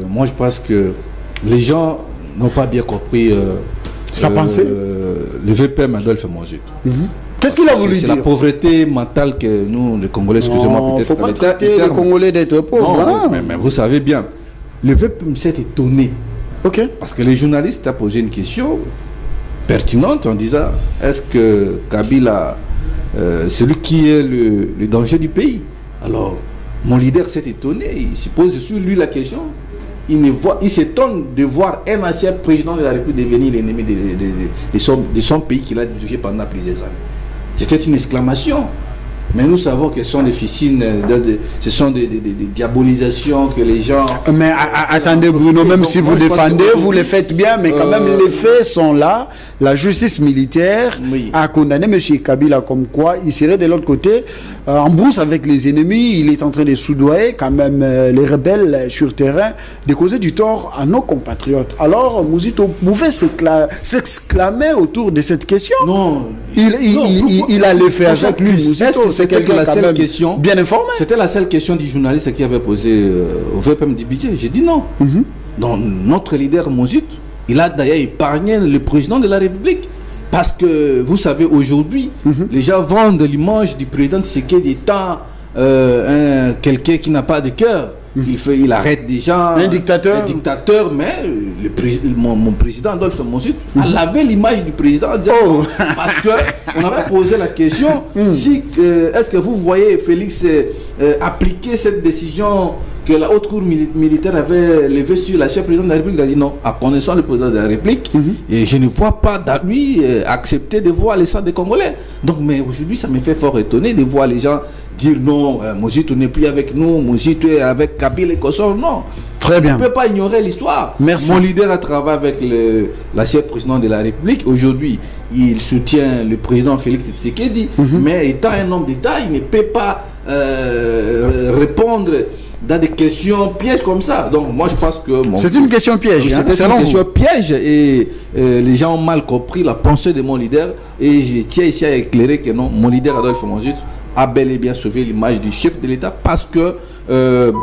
Moi, je pense que les gens n'ont pas bien compris sa pensée. Le VPM Adolphe Monjut. Qu'est-ce qu'il a voulu dire? C'est la pauvreté mentale que nous, les Congolais, excusez-moi peut-être. Il ne faut pas traiter les Congolais d'être pauvres. Mais vous savez bien, le VPM s'est étonné. Ok. Parce que les journalistes ont posé une question pertinente en disant est-ce que Kabila, c'est lui qui est le danger du pays? Alors, mon leader s'est étonné, il se pose sur lui la question. Il s'étonne de voir un ancien président de la République devenir l'ennemi de son pays qu'il a dirigé pendant plusieurs années. C'était une exclamation. Mais nous savons que ce sont des ficines, ce sont des diabolisations que les gens... Mais attendez Bruno, même si vous défendez, vous le faites bien, mais quand même les faits sont là. La justice militaire a condamné M. Kabila comme quoi il serait de l'autre côté, en brousse avec les ennemis, il est en train de soudoyer quand même les rebelles sur terrain, de causer du tort à nos compatriotes. Alors, Mouzito, vous pouvez s'exclamer autour de cette question? Non. Il a les faits avec lui, Mouzito. C'est la seule question bien informé. C'était la seule question du journaliste qui avait posé au VPM du budget. J'ai dit non. Donc, notre leader Monjut, il a d'ailleurs épargné le président de la République. Parce que, vous savez, aujourd'hui, les gens vendent l'image du président Tshisekedi étant quelqu'un qui n'a pas de cœur. Il arrête des gens. Un dictateur. Un dictateur, mais mon président Adolphe Monjut a lavé l'image du président. Parce qu'on avait posé la question si, est-ce que vous voyez Félix appliquer cette décision que la haute cour militaire avait levée sur la chef président de la République? Il a dit non, à connaissant le président de la République, et je ne vois pas dans lui accepter de voir les sangs des Congolais. Donc, mais aujourd'hui, ça me fait fort étonner de voir les gens dire non, Monjut n'est plus avec nous, Monjut est avec Kabila et Kossor. Non. Très bien. On ne peut pas ignorer l'histoire. Merci. Mon leader a travaillé avec la chef président de la République. Aujourd'hui, il soutient le président Félix Tshisekedi, mais étant un homme d'État, il ne peut pas répondre dans des questions pièges comme ça. Donc moi je pense que... C'est une question piège. C'est une question piège et les gens ont mal compris la pensée de mon leader. Et je tiens ici à éclairer que non, mon leader Adolphe Monjut a bel et bien sauvé l'image du chef de l'État parce que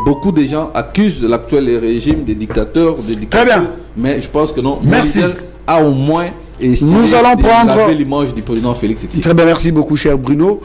beaucoup de gens accusent l'actuel régime des dictateurs. Très bien. Mais je pense que non. Merci. Mon leader a au moins nous allons prendre l'image du président Félix Tshisekedi. Très bien, merci beaucoup cher Bruno.